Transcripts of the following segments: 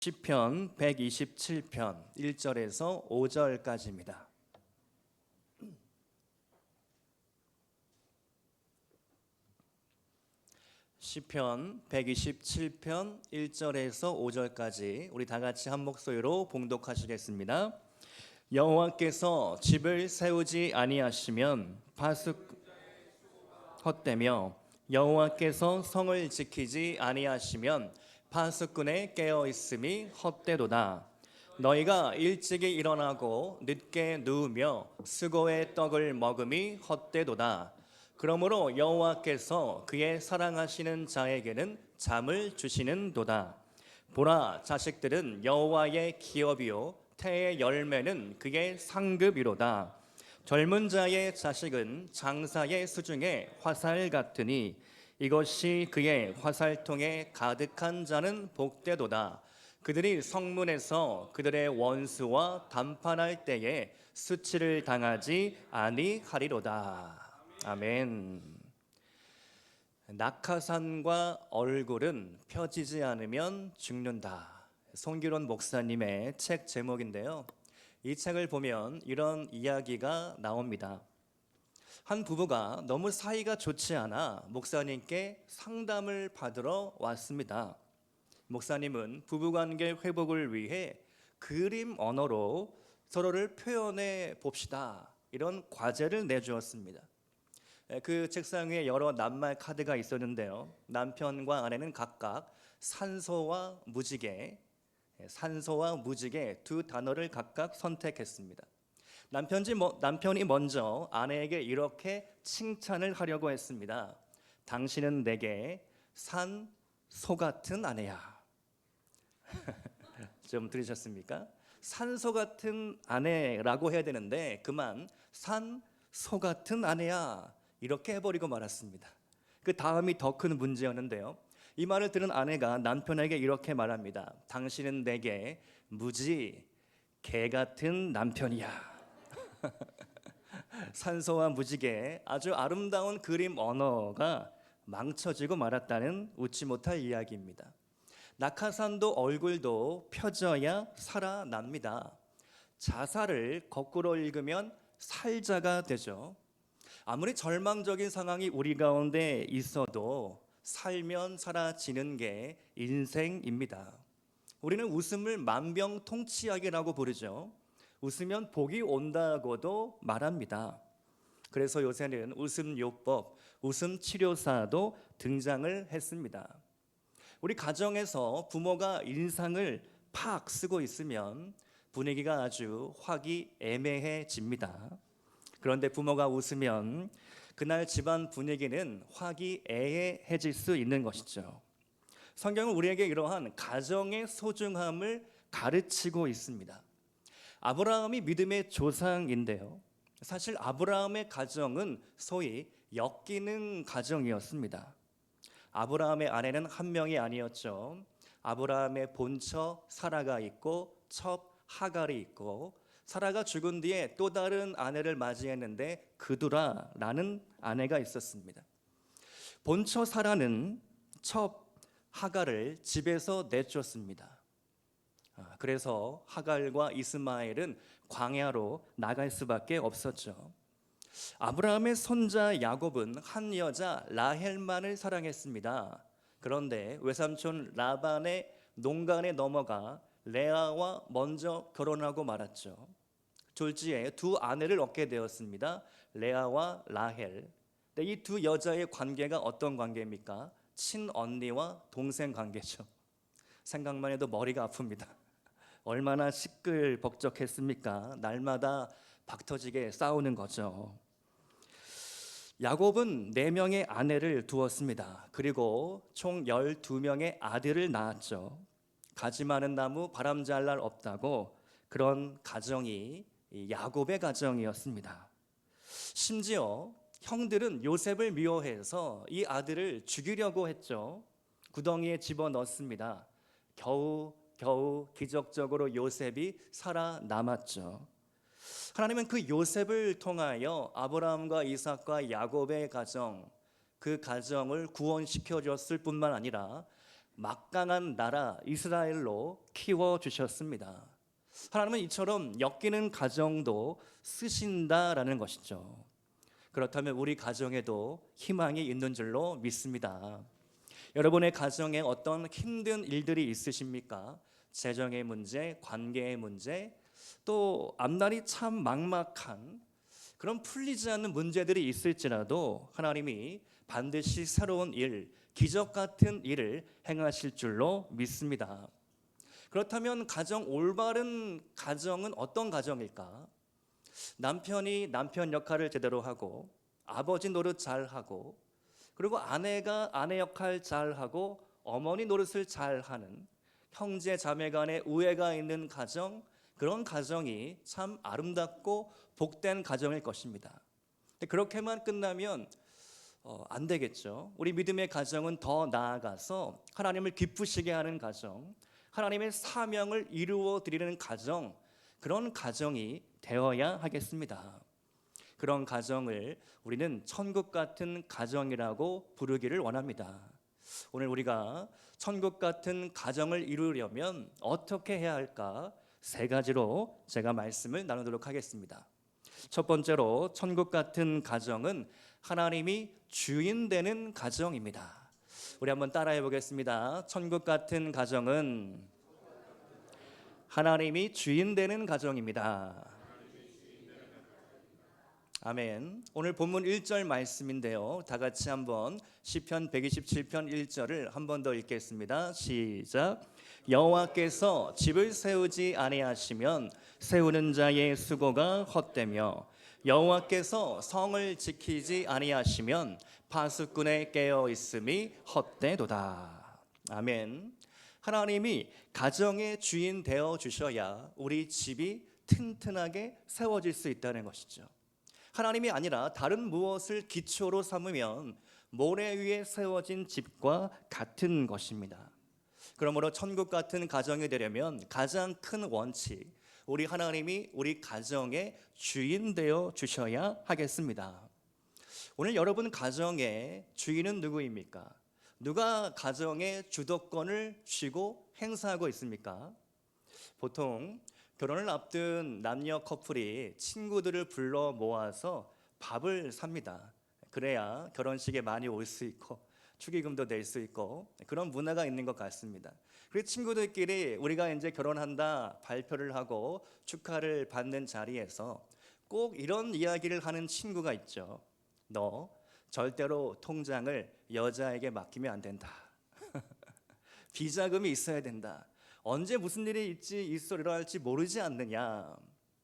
시편 127편 1절에서 5절까지입니다. 시편 127편 1절에서 5절까지 우리 다 같이 한 목소리로 봉독하시겠습니다. 여호와께서 집을 세우지 아니하시면 파수 헛되며 여호와께서 성을 지키지 아니하시면 파수꾼의 깨어 있음이 헛되도다. 너희가 일찍이 일어나고 늦게 누우며 수고의 떡을 먹음이 헛되도다. 그러므로 여호와께서 그의 사랑하시는 자에게는 잠을 주시는도다. 보라, 자식들은 여호와의 기업이요 태의 열매는 그의 상급이로다. 젊은 자의 자식은 장사의 수중에 화살 같으니 이것이 그의 화살통에 가득한 자는 복되도다. 그들이 성문에서 그들의 원수와 담판할 때에 수치를 당하지 아니하리로다. 아멘. 낙하산과 얼굴은 펴지지 않으면 죽는다. 송기론 목사님의 책 제목인데요. 이 책을 보면 이런 이야기가 나옵니다. 한 부부가 너무 사이가 좋지 않아 목사님께 상담을 받으러 왔습니다. 목사님은 부부관계 회복을 위해 그림 언어로 서로를 표현해 봅시다. 이런 과제를 내주었습니다. 그 책상 위에 여러 낱말 카드가 있었는데요. 남편과 아내는 각각 산소와 무지개 두 단어를 각각 선택했습니다. 남편이 먼저 아내에게 이렇게 칭찬을 하려고 했습니다. 당신은 내게 산소 같은 아내야. 좀 들으셨습니까? 산소 같은 아내라고 해야 되는데 그만 산소 같은 아내야 이렇게 해버리고 말았습니다. 그 다음이 더 큰 문제였는데요. 이 말을 들은 아내가 남편에게 이렇게 말합니다. 당신은 내게 무지 개 같은 남편이야. 산소와 무지개 아주 아름다운 그림 언어가 망쳐지고 말았다는 웃지 못할 이야기입니다. 낙하산도 얼굴도 펴져야 살아납니다. 자살을 거꾸로 읽으면 살자가 되죠. 아무리 절망적인 상황이 우리 가운데 있어도 살면 사라지는 게 인생입니다. 우리는 웃음을 만병통치약이라고 부르죠. 웃으면 복이 온다고도 말합니다. 그래서 요새는 웃음요법, 웃음치료사도 등장을 했습니다. 우리 가정에서 부모가 인상을 팍 쓰고 있으면 분위기가 아주 화기애매해집니다. 그런데 부모가 웃으면 그날 집안 분위기는 화기애애해질 수 있는 것이죠. 성경은 우리에게 이러한 가정의 소중함을 가르치고 있습니다. 아브라함이 믿음의 조상인데요. 사실 아브라함의 가정은 소위 엮이는 가정이었습니다. 아브라함의 아내는 한 명이 아니었죠. 아브라함의 본처 사라가 있고 첩 하갈이 있고 사라가 죽은 뒤에 또 다른 아내를 맞이했는데 그두라라는 아내가 있었습니다. 본처 사라는 첩 하갈을 집에서 내쫓습니다. 그래서 하갈과 이스마엘은 광야로 나갈 수밖에 없었죠. 아브라함의 손자 야곱은 한 여자 라헬만을 사랑했습니다. 그런데 외삼촌 라반의 농간에 넘어가 레아와 먼저 결혼하고 말았죠. 졸지에 두 아내를 얻게 되었습니다. 레아와 라헬. 이 두 여자의 관계가 어떤 관계입니까? 친언니와 동생 관계죠. 생각만 해도 머리가 아픕니다. 얼마나 시끌벅적했습니까? 날마다 박터지게 싸우는 거죠. 야곱은 4명의 아내를 두었습니다. 그리고 총 12명의 아들을 낳았죠. 가지 많은 나무 바람 잘 날 없다고 그런 가정이 야곱의 가정이었습니다. 심지어 형들은 요셉을 미워해서 이 아들을 죽이려고 했죠. 구덩이에 집어넣습니다. 겨우 기적적으로 요셉이 살아남았죠. 하나님은 그 요셉을 통하여 아브라함과 이삭과 야곱의 가정, 그 가정을 구원시켜 줬을 뿐만 아니라 막강한 나라 이스라엘로 키워주셨습니다. 하나님은 이처럼 엮이는 가정도 쓰신다라는 것이죠. 그렇다면 우리 가정에도 희망이 있는 줄로 믿습니다. 여러분의 가정에 어떤 힘든 일들이 있으십니까? 재정의 문제, 관계의 문제, 또 앞날이 참 막막한 그런 풀리지 않는 문제들이 있을지라도 하나님이 반드시 새로운 일, 기적 같은 일을 행하실 줄로 믿습니다. 그렇다면 올바른 가정은 어떤 가정일까? 남편이 남편 역할을 제대로 하고, 아버지 노릇 잘하고, 그리고 아내가 아내 역할 잘하고, 어머니 노릇을 잘하는 형제 자매 간의 우애가 있는 가정, 그런 가정이 참 아름답고 복된 가정일 것입니다. 그렇게만 끝나면 안 되겠죠. 우리 믿음의 가정은 더 나아가서 하나님을 기쁘시게 하는 가정, 하나님의 사명을 이루어 드리는 가정, 그런 가정이 되어야 하겠습니다. 그런 가정을 우리는 천국 같은 가정이라고 부르기를 원합니다. 오늘 우리가 천국 같은 가정을 이루려면 어떻게 해야 할까? 세 가지로 제가 말씀을 나누도록 하겠습니다. 첫 번째로 천국 같은 가정은 하나님이 주인 되는 가정입니다. 우리 한번 따라해 보겠습니다. 천국 같은 가정은 하나님이 주인 되는 가정입니다. 아멘. 오늘 본문 1절 말씀인데요. 다 같이 한번 시편 127편 1절을 한 번 더 읽겠습니다. 시작. 여호와께서 집을 세우지 아니하시면 세우는 자의 수고가 헛되며 여호와께서 성을 지키지 아니하시면 파수꾼의 깨어 있음이 헛되도다. 아멘. 하나님이 가정의 주인 되어 주셔야 우리 집이 튼튼하게 세워질 수 있다는 것이죠. 하나님이 아니라 다른 무엇을 기초로 삼으면 모래 위에 세워진 집과 같은 것입니다. 그러므로 천국 같은 가정이 되려면 가장 큰 원칙, 우리 하나님이 우리 가정의 주인 되어 주셔야 하겠습니다. 오늘 여러분 가정의 주인은 누구입니까? 누가 가정의 주도권을 쥐고 행사하고 있습니까? 보통 결혼을 앞둔 남녀 커플이 친구들을 불러 모아서 밥을 삽니다. 그래야 결혼식에 많이 올 수 있고 축의금도 낼 수 있고 그런 문화가 있는 것 같습니다. 그리고 친구들끼리 우리가 이제 결혼한다 발표를 하고 축하를 받는 자리에서 꼭 이런 이야기를 하는 친구가 있죠. 너 절대로 통장을 여자에게 맡기면 안 된다. 비자금이 있어야 된다. 언제 무슨 일이 일어날지 모르지 않느냐.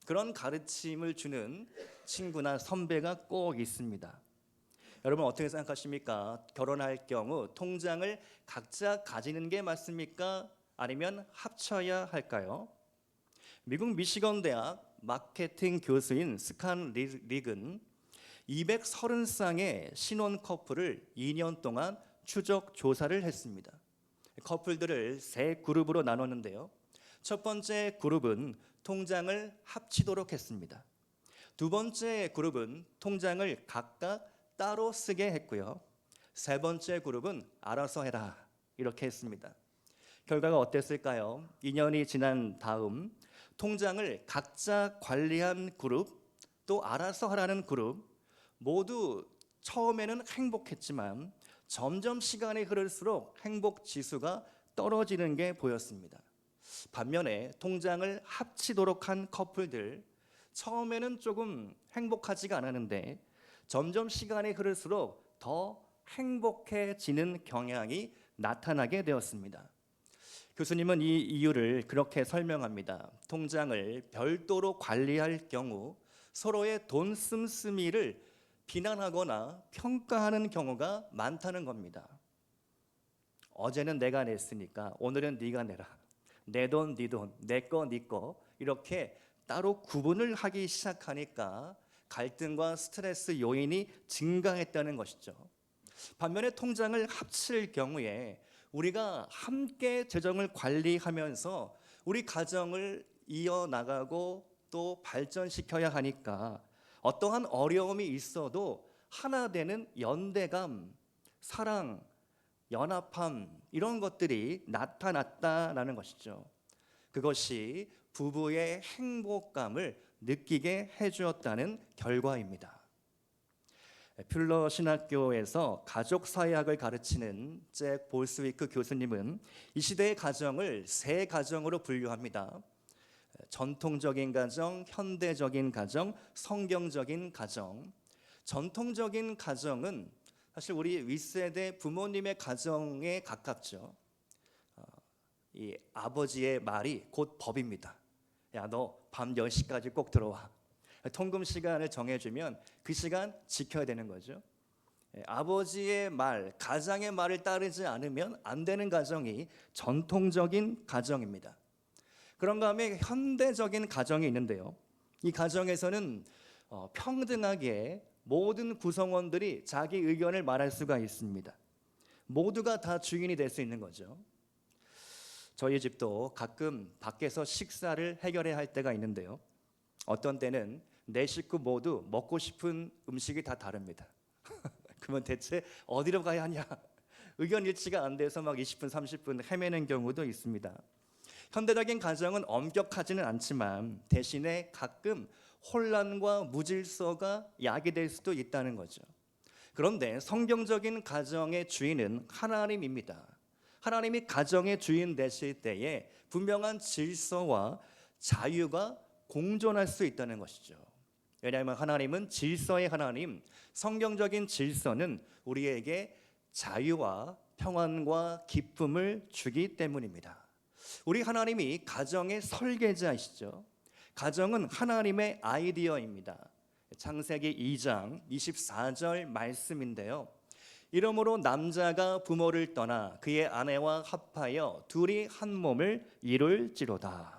그런 가르침을 주는 친구나 선배가 꼭 있습니다. 여러분 어떻게 생각하십니까? 결혼할 경우 통장을 각자 가지는 게 맞습니까? 아니면 합쳐야 할까요? 미국 미시건 대학 마케팅 교수인 스칸 릭은 230쌍의 신혼 커플을 2년 동안 추적 조사를 했습니다. 커플들을 세 그룹으로 나눴는데요. 첫 번째 그룹은 통장을 합치도록 했습니다. 두 번째 그룹은 통장을 각각 따로 쓰게 했고요. 세 번째 그룹은 알아서 해라 이렇게 했습니다. 결과가 어땠을까요? 2년이 지난 다음 통장을 각자 관리한 그룹, 또 알아서 하라는 그룹 모두 처음에는 행복했지만 점점 시간이 흐를수록 행복 지수가 떨어지는 게 보였습니다. 반면에 통장을 합치도록 한 커플들 처음에는 조금 행복하지가 않았는데 점점 시간이 흐를수록 더 행복해지는 경향이 나타나게 되었습니다. 교수님은 이 이유를 그렇게 설명합니다. 통장을 별도로 관리할 경우 서로의 돈 씀씀이를 비난하거나 평가하는 경우가 많다는 겁니다. 어제는 내가 냈으니까 오늘은 네가 내라. 내 돈, 네 돈, 내 거, 네 거 이렇게 따로 구분을 하기 시작하니까 갈등과 스트레스 요인이 증가했다는 것이죠. 반면에 통장을 합칠 경우에 우리가 함께 재정을 관리하면서 우리 가정을 이어나가고 또 발전시켜야 하니까 어떠한 어려움이 있어도 하나 되는 연대감, 사랑, 연합함 이런 것들이 나타났다라는 것이죠. 그것이 부부의 행복감을 느끼게 해주었다는 결과입니다. 퓰러 신학교에서 가족사회학을 가르치는 잭 볼스위크 교수님은 이 시대의 가정을 세 가정으로 분류합니다. 전통적인 가정, 현대적인 가정, 성경적인 가정. 전통적인 가정은 사실 우리 윗세대 부모님의 가정에 가깝죠. 이 아버지의 말이 곧 법입니다. 야, 너 밤 10시까지 꼭 들어와. 통금 시간을 정해주면 그 시간 지켜야 되는 거죠. 아버지의 말, 가장의 말을 따르지 않으면 안 되는 가정이 전통적인 가정입니다. 그런가 하면 현대적인 가정이 있는데요. 이 가정에서는 평등하게 모든 구성원들이 자기 의견을 말할 수가 있습니다. 모두가 다 주인이 될 수 있는 거죠. 저희 집도 가끔 밖에서 식사를 해결해야 할 때가 있는데요. 어떤 때는 네 식구 모두 먹고 싶은 음식이 다 다릅니다. 그러면 대체 어디로 가야 하냐? 의견 일치가 안 돼서 막 20분, 30분 헤매는 경우도 있습니다. 현대적인 가정은 엄격하지는 않지만 대신에 가끔 혼란과 무질서가 야기될 수도 있다는 거죠. 그런데 성경적인 가정의 주인은 하나님입니다. 하나님이 가정의 주인 되실 때에 분명한 질서와 자유가 공존할 수 있다는 것이죠. 왜냐하면 하나님은 질서의 하나님, 성경적인 질서는 우리에게 자유와 평안과 기쁨을 주기 때문입니다. 우리 하나님이 가정의 설계자이시죠. 가정은 하나님의 아이디어입니다. 창세기 2장 24절 말씀인데요. 이러므로 남자가 부모를 떠나 그의 아내와 합하여 둘이 한 몸을 이룰지로다.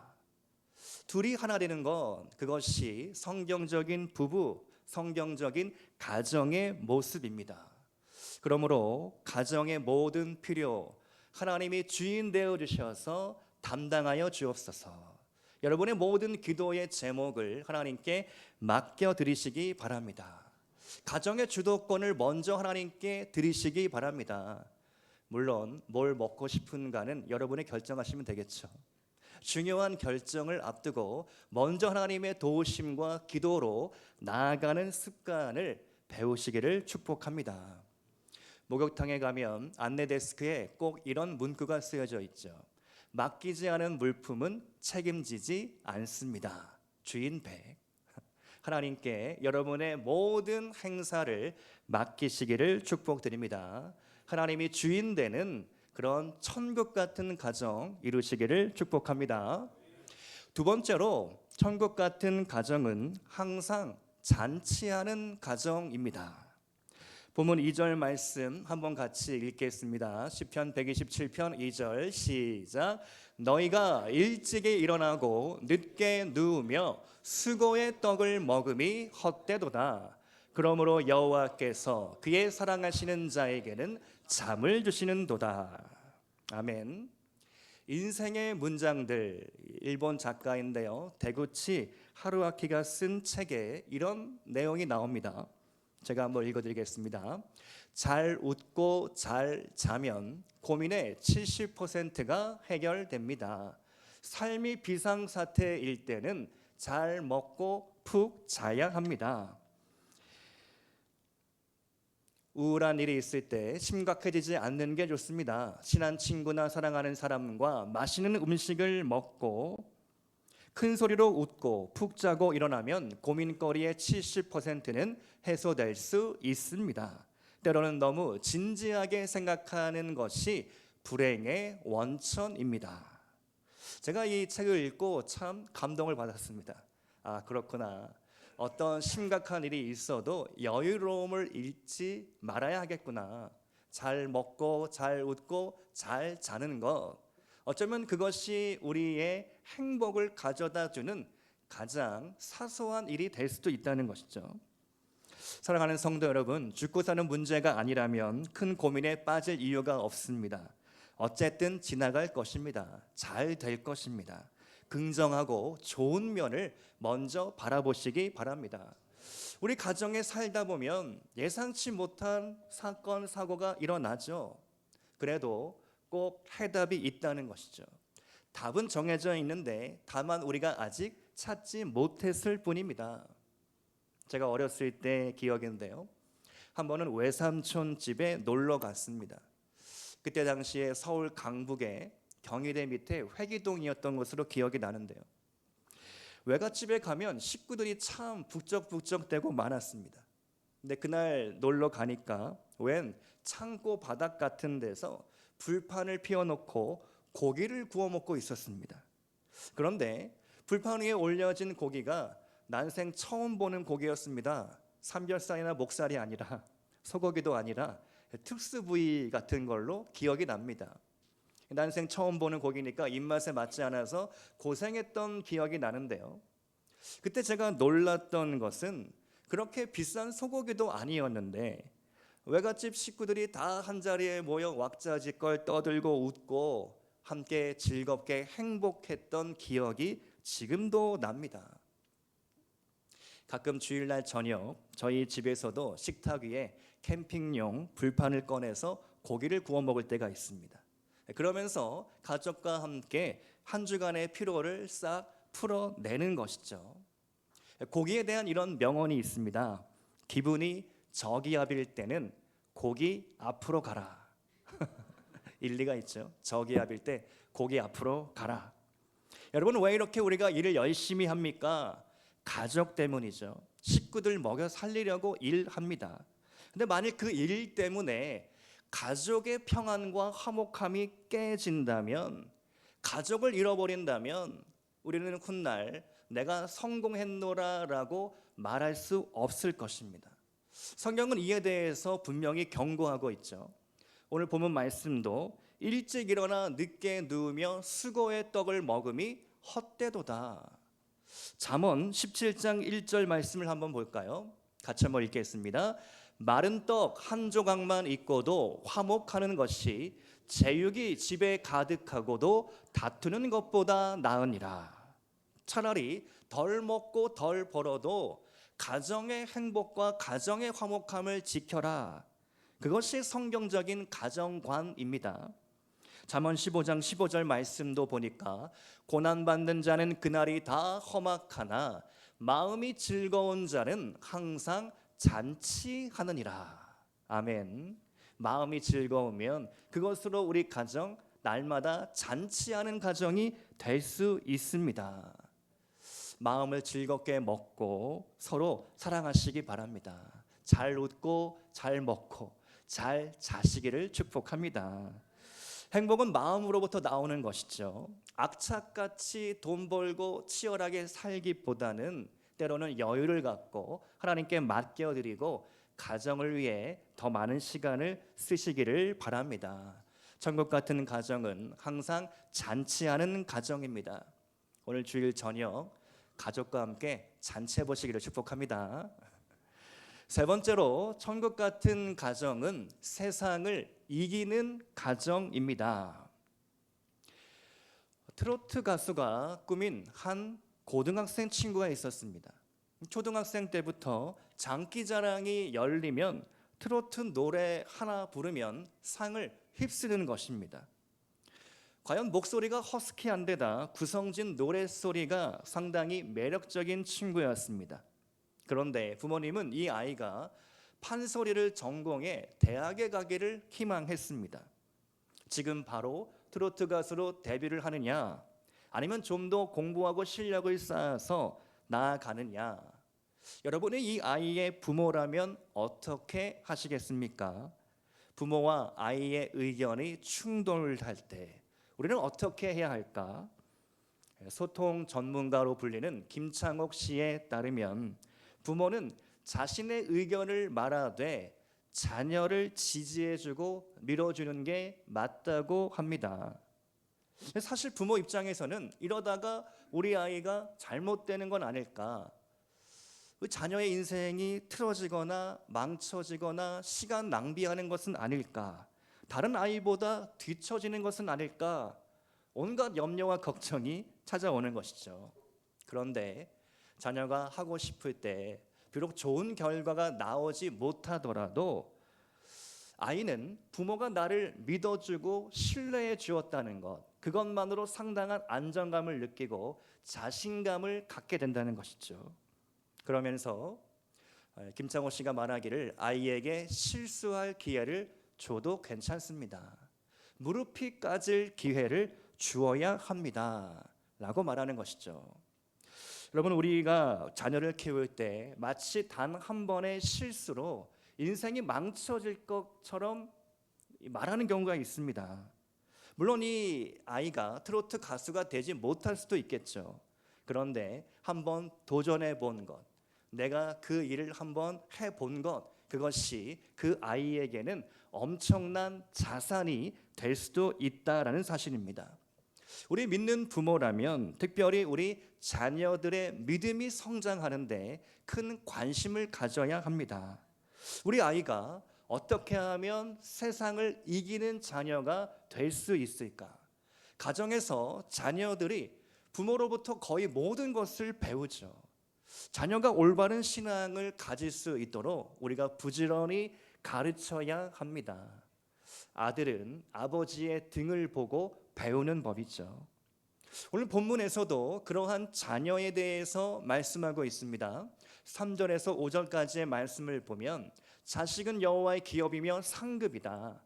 둘이 하나 되는 것, 그것이 성경적인 부부, 성경적인 가정의 모습입니다. 그러므로 가정의 모든 필요, 하나님이 주인 되어 주셔서 담당하여 주옵소서. 여러분의 모든 기도의 제목을 하나님께 맡겨 드리시기 바랍니다. 가정의 주도권을 먼저 하나님께 드리시기 바랍니다. 물론 뭘 먹고 싶은가는 여러분이 결정하시면 되겠죠. 중요한 결정을 앞두고 먼저 하나님의 도우심과 기도로 나아가는 습관을 배우시기를 축복합니다. 목욕탕에 가면 안내 데스크에 꼭 이런 문구가 쓰여져 있죠. 맡기지 않은 물품은 책임지지 않습니다. 주인 백. 하나님께 여러분의 모든 행사를 맡기시기를 축복드립니다. 하나님이 주인 되는 그런 천국 같은 가정 이루시기를 축복합니다. 두 번째로 천국 같은 가정은 항상 잔치하는 가정입니다. 본문 2절 말씀 한번 같이 읽겠습니다. 시편 127편 2절 시작. 너희가 일찍이 일어나고 늦게 누우며 수고의 떡을 먹음이 헛되도다. 그러므로 여호와께서 그의 사랑하시는 자에게는 잠을 주시는도다. 아멘. 인생의 문장들, 일본 작가인데요, 데구치 하루아키가 쓴 책에 이런 내용이 나옵니다. 제가 한번 읽어드리겠습니다. 잘 웃고 잘 자면 고민의 70%가 해결됩니다. 삶이 비상사태일 때는 잘 먹고 푹 자야 합니다. 우울한 일이 있을 때 심각해지지 않는 게 좋습니다. 친한 친구나 사랑하는 사람과 맛있는 음식을 먹고 큰 소리로 웃고 푹 자고 일어나면 고민거리의 70%는 해소될 수 있습니다. 때로는 너무 진지하게 생각하는 것이 불행의 원천입니다. 제가 이 책을 읽고 참 감동을 받았습니다. 아, 그렇구나. 어떤 심각한 일이 있어도 여유로움을 잃지 말아야 하겠구나. 잘 먹고 잘 웃고 잘 자는 것, 어쩌면 그것이 우리의 행복을 가져다 주는 가장 사소한 일이 될 수도 있다는 것이죠. 사랑하는 성도 여러분, 죽고 사는 문제가 아니라면 큰 고민에 빠질 이유가 없습니다. 어쨌든 지나갈 것입니다. 잘 될 것입니다. 긍정하고 좋은 면을 먼저 바라보시기 바랍니다. 우리 가정에 살다 보면 예상치 못한 사건, 사고가 일어나죠. 그래도 꼭 해답이 있다는 것이죠. 답은 정해져 있는데 다만 우리가 아직 찾지 못했을 뿐입니다. 제가 어렸을 때 기억인데요. 한 번은 외삼촌 집에 놀러 갔습니다. 그때 당시에 서울 강북에 경희대 밑에 회기동이었던 것으로 기억이 나는데요. 외갓집에 가면 식구들이 참 북적북적대고 많았습니다. 근데 그날 놀러 가니까 웬 창고 바닥 같은 데서 불판을 피워놓고 고기를 구워 먹고 있었습니다. 그런데 불판 위에 올려진 고기가 난생 처음 보는 고기였습니다. 삼겹살이나 목살이 아니라 소고기도 아니라 특수 부위 같은 걸로 기억이 납니다. 난생 처음 보는 고기니까 입맛에 맞지 않아서 고생했던 기억이 나는데요. 그때 제가 놀랐던 것은 그렇게 비싼 소고기도 아니었는데 외갓집 식구들이 다 한자리에 모여 왁자지껄 떠들고 웃고 함께 즐겁게 행복했던 기억이 지금도 납니다. 가끔 주일날 저녁 저희 집에서도 식탁 위에 캠핑용 불판을 꺼내서 고기를 구워 먹을 때가 있습니다. 그러면서 가족과 함께 한 주간의 피로를 싹 풀어내는 것이죠. 고기에 대한 이런 명언이 있습니다. 기분이 저기압일 때는 고기 앞으로 가라. 일리가 있죠. 저기압일 때 고기 앞으로 가라. 여러분, 왜 이렇게 우리가 일을 열심히 합니까? 가족 때문이죠. 식구들 먹여 살리려고 일합니다. 근데 만일 그 일 때문에 가족의 평안과 화목함이 깨진다면, 가족을 잃어버린다면 우리는 훗날 내가 성공했노라라고 말할 수 없을 것입니다. 성경은 이에 대해서 분명히 경고하고 있죠. 오늘 본문 말씀도 일찍 일어나 늦게 누우며 수고의 떡을 먹음이 헛되도다. 잠언 17장 1절 말씀을 한번 볼까요? 같이 한번 읽겠습니다. 마른 떡 한 조각만 있고도 화목하는 것이 제육이 집에 가득하고도 다투는 것보다 나으니라. 차라리 덜 먹고 덜 벌어도 가정의 행복과 가정의 화목함을 지켜라. 그것이 성경적인 가정관입니다. 잠언 15장 15절 말씀도 보니까 고난받는 자는 그날이 다 험악하나 마음이 즐거운 자는 항상 잔치하느니라. 아멘. 마음이 즐거우면 그것으로 우리 가정 날마다 잔치하는 가정이 될 수 있습니다. 마음을 즐겁게 먹고 서로 사랑하시기 바랍니다. 잘 웃고 잘 먹고 잘 자시기를 축복합니다. 행복은 마음으로부터 나오는 것이죠. 악착같이 돈 벌고 치열하게 살기보다는 때로는 여유를 갖고 하나님께 맡겨드리고 가정을 위해 더 많은 시간을 쓰시기를 바랍니다. 천국 같은 가정은 항상 잔치하는 가정입니다. 오늘 주일 저녁 가족과 함께 잔치해 보시기를 축복합니다. 세 번째로 천국 같은 가정은 세상을 이기는 가정입니다. 트로트 가수가 꾸민 한 고등학생 친구가 있었습니다. 초등학생 때부터 장기자랑이 열리면 트로트 노래 하나 부르면 상을 휩쓰는 것입니다. 과연 목소리가 허스키한데다 구성진 노랫소리가 상당히 매력적인 친구였습니다. 그런데 부모님은 이 아이가 판소리를 전공해 대학에 가기를 희망했습니다. 지금 바로 트로트 가수로 데뷔를 하느냐, 아니면 좀 더 공부하고 실력을 쌓아서 나아가느냐. 여러분이 이 아이의 부모라면 어떻게 하시겠습니까? 부모와 아이의 의견이 충돌할 때 우리는 어떻게 해야 할까? 소통 전문가로 불리는 김창옥 씨에 따르면 부모는 자신의 의견을 말하되 자녀를 지지해주고 밀어주는 게 맞다고 합니다. 사실 부모 입장에서는 이러다가 우리 아이가 잘못되는 건 아닐까, 자녀의 인생이 틀어지거나 망쳐지거나 시간 낭비하는 것은 아닐까, 다른 아이보다 뒤처지는 것은 아닐까, 온갖 염려와 걱정이 찾아오는 것이죠. 그런데 자녀가 하고 싶을 때 비록 좋은 결과가 나오지 못하더라도 아이는 부모가 나를 믿어주고 신뢰해 주었다는 것, 그것만으로 상당한 안정감을 느끼고 자신감을 갖게 된다는 것이죠. 그러면서 김창호 씨가 말하기를 아이에게 실수할 기회를 줘도 괜찮습니다. 무릎이 까질 기회를 주어야 합니다. 라고 말하는 것이죠. 여러분, 우리가 자녀를 키울 때 마치 단 한 번의 실수로 인생이 망쳐질 것처럼 말하는 경우가 있습니다. 물론 이 아이가 트로트 가수가 되지 못할 수도 있겠죠. 그런데 한번 도전해 본 것, 내가 그 일을 한번 해본 것, 그것이 그 아이에게는 엄청난 자산이 될 수도 있다라는 사실입니다. 우리 믿는 부모라면 특별히 우리 자녀들의 믿음이 성장하는데 큰 관심을 가져야 합니다. 우리 아이가 어떻게 하면 세상을 이기는 자녀가 될 수 있을까? 가정에서 자녀들이 부모로부터 거의 모든 것을 배우죠. 자녀가 올바른 신앙을 가질 수 있도록 우리가 부지런히 가르쳐야 합니다. 아들은 아버지의 등을 보고 배우는 법이죠. 오늘 본문에서도 그러한 자녀에 대해서 말씀하고 있습니다. 3절에서 5절까지의 말씀을 보면 자식은 여호와의 기업이며 상급이다.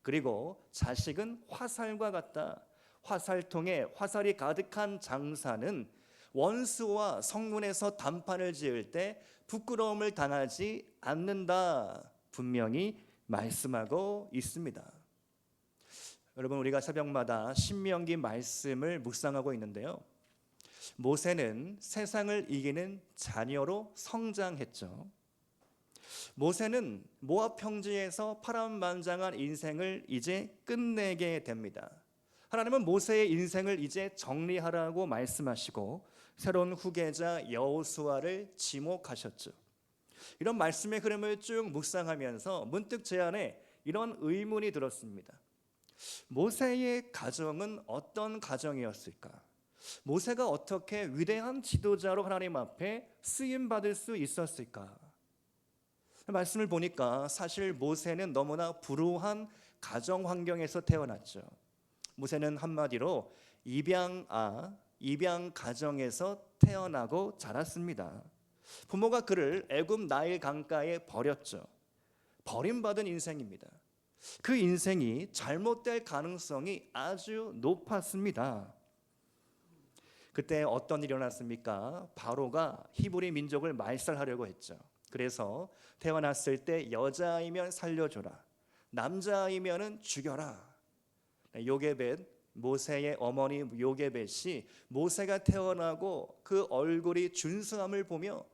그리고 자식은 화살과 같다. 화살통에 화살이 가득한 장사는 원수와 성문에서 단판을 지을 때 부끄러움을 당하지 않는다. 분명히 말씀하고 있습니다. 여러분, 우리가 새벽마다 신명기 말씀을 묵상하고 있는데요. 모세는 세상을 이기는 자녀로 성장했죠. 모세는 모압 평지에서 파란만장한 인생을 이제 끝내게 됩니다. 하나님은 모세의 인생을 이제 정리하라고 말씀하시고 새로운 후계자 여호수아를 지목하셨죠. 이런 말씀의 흐름을 쭉 묵상하면서 문득 제 안에 이런 의문이 들었습니다. 모세의 가정은 어떤 가정이었을까? 모세가 어떻게 위대한 지도자로 하나님 앞에 쓰임받을 수 있었을까? 말씀을 보니까 사실 모세는 너무나 불우한 가정 환경에서 태어났죠. 모세는 한마디로 입양 가정에서 태어나고 자랐습니다. 부모가 그를 애굽 나일 강가에 버렸죠. 버림받은 인생입니다. 그 인생이 잘못될 가능성이 아주 높았습니다. 그때 어떤 일이 일어났습니까? 바로가 히브리 민족을 말살하려고 했죠. 그래서 태어났을 때 여자이면 살려줘라, 남자이면 죽여라. 요게벳, 모세의 어머니 요게벳이 모세가 태어나고 그 얼굴이 준수함을 보며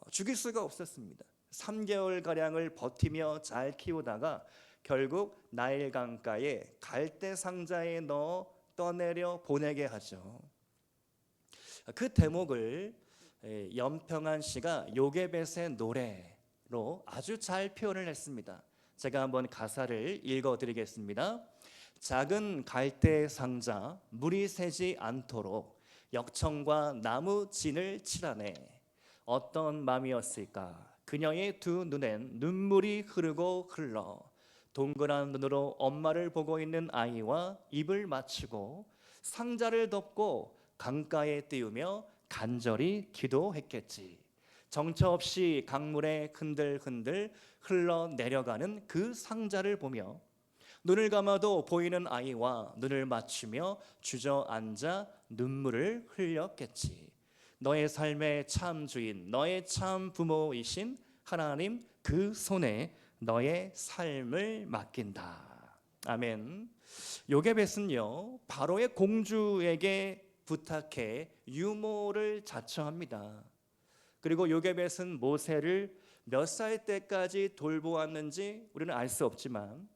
죽일 수가 없었습니다. 3개월가량을 버티며 잘 키우다가 결국 나일 강가에 갈대 상자에 넣어 떠내려 보내게 하죠. 그 대목을 연평한 씨가 요게벳의 노래로 아주 잘 표현을 했습니다. 제가 한번 가사를 읽어드리겠습니다. 작은 갈대 상자 물이 새지 않도록 역청과 나무 진을 칠하네. 어떤 맘이었을까? 그녀의 두 눈엔 눈물이 흐르고 흘러 동그란 눈으로 엄마를 보고 있는 아이와 입을 맞추고 상자를 덮고 강가에 띄우며 간절히 기도했겠지. 정처 없이 강물에 흔들흔들 흘러내려가는 그 상자를 보며 눈을 감아도 보이는 아이와 눈을 맞추며 주저앉아 눈물을 흘렸겠지. 너의 삶의 참 주인, 너의 참 부모이신 하나님 그 손에 너의 삶을 맡긴다. 아멘. 요게벳은요 바로의 공주에게 부탁해 유모를 자처합니다. 그리고 요게벳은 모세를 몇 살 때까지 돌보았는지 우리는 알 수 없지만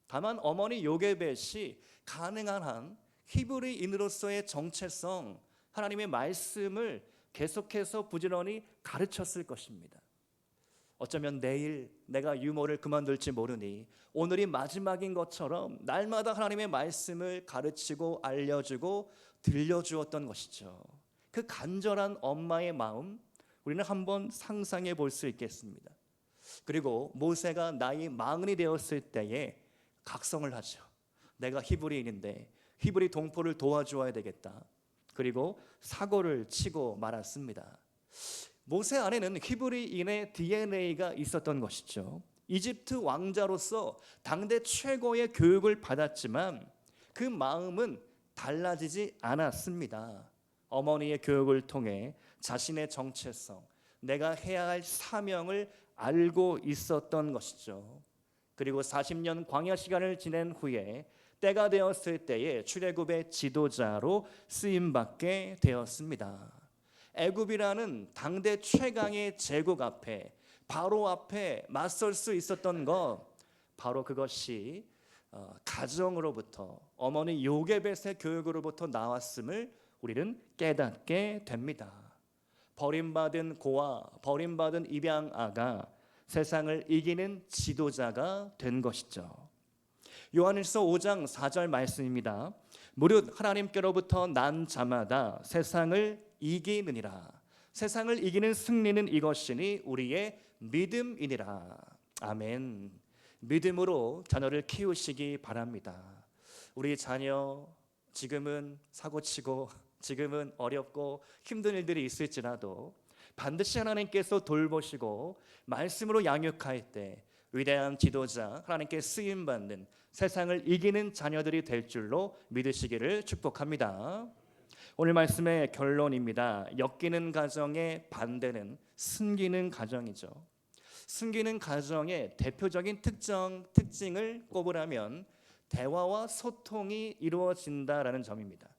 다만 어머니 요게벳이 가능한 한 히브리인으로서의 정체성, 하나님의 말씀을 계속해서 부지런히 가르쳤을 것입니다. 어쩌면 내일 내가 유모를 그만둘지 모르니 오늘이 마지막인 것처럼 날마다 하나님의 말씀을 가르치고 알려주고 들려주었던 것이죠. 그 간절한 엄마의 마음 우리는 한번 상상해 볼 수 있겠습니다. 그리고 모세가 나이 40이 되었을 때에 각성을 하죠. 내가 히브리인인데 히브리 동포를 도와주어야 되겠다. 그리고 사고를 치고 말았습니다. 모세 안에는 히브리인의 DNA가 있었던 것이죠. 이집트 왕자로서 당대 최고의 교육을 받았지만 그 마음은 달라지지 않았습니다. 어머니의 교육을 통해 자신의 정체성, 내가 해야 할 사명을 알고 있었던 것이죠. 그리고 40년 광야 시간을 지낸 후에 때가 되었을 때에 출애굽의 지도자로 쓰임받게 되었습니다. 애굽이라는 당대 최강의 제국 앞에, 바로 앞에 맞설 수 있었던 것, 바로 그것이 가정으로부터, 어머니 요게벳의 교육으로부터 나왔음을 우리는 깨닫게 됩니다. 버림받은 고아, 버림받은 입양아가 세상을 이기는 지도자가 된 것이죠. 요한일서 5장 4절 말씀입니다. 무릇 하나님께로부터 난 자마다 세상을 이기느니라. 세상을 이기는 승리는 이것이니 우리의 믿음이니라. 아멘. 믿음으로 자녀를 키우시기 바랍니다. 우리 자녀 지금은 사고치고 지금은 어렵고 힘든 일들이 있을지라도 반드시 하나님께서 돌보시고 말씀으로 양육할 때 위대한 지도자, 하나님께 쓰임받는 세상을 이기는 자녀들이 될 줄로 믿으시기를 축복합니다. 오늘 말씀의 결론입니다. 엮이는 가정의 반대는 숨기는 가정이죠. 숨기는 가정의 대표적인 특징을 꼽으라면 대화와 소통이 이루어진다라는 점입니다.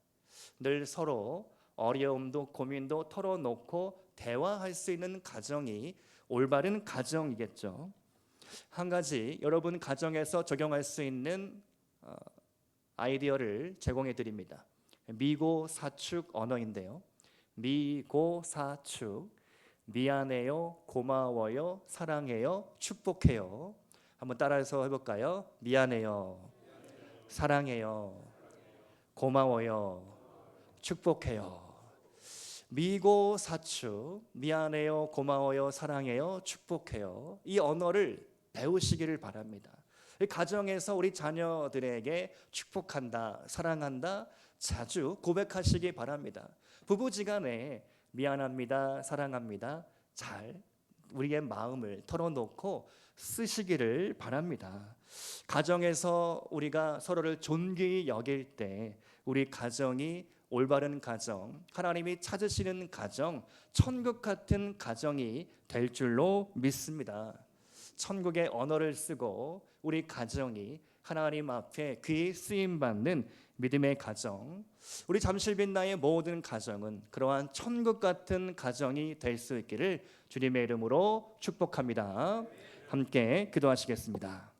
늘 서로 어려움도 고민도 털어놓고 대화할 수 있는 가정이 올바른 가정이겠죠. 한 가지 여러분 가정에서 적용할 수 있는 아이디어를 제공해 드립니다. 미고사축 언어인데요. 미고사축, 미안해요, 고마워요, 사랑해요, 축복해요. 한번 따라서 해볼까요? 미안해요, 사랑해요, 고마워요, 축복해요. 미고사축, 미안해요, 고마워요, 사랑해요, 축복해요. 이 언어를 배우시기를 바랍니다. 가정에서 우리 자녀들에게 축복한다, 사랑한다 자주 고백하시기 바랍니다. 부부지간에 미안합니다, 사랑합니다 잘 우리의 마음을 털어놓고 쓰시기를 바랍니다. 가정에서 우리가 서로를 존귀히 여길 때 우리 가정이 올바른 가정, 하나님이 찾으시는 가정, 천국 같은 가정이 될 줄로 믿습니다. 천국의 언어를 쓰고 우리 가정이 하나님 앞에 귀히 쓰임받는 믿음의 가정, 우리 잠실빛나의 모든 가정은 그러한 천국 같은 가정이 될 수 있기를 주님의 이름으로 축복합니다. 함께 기도하시겠습니다.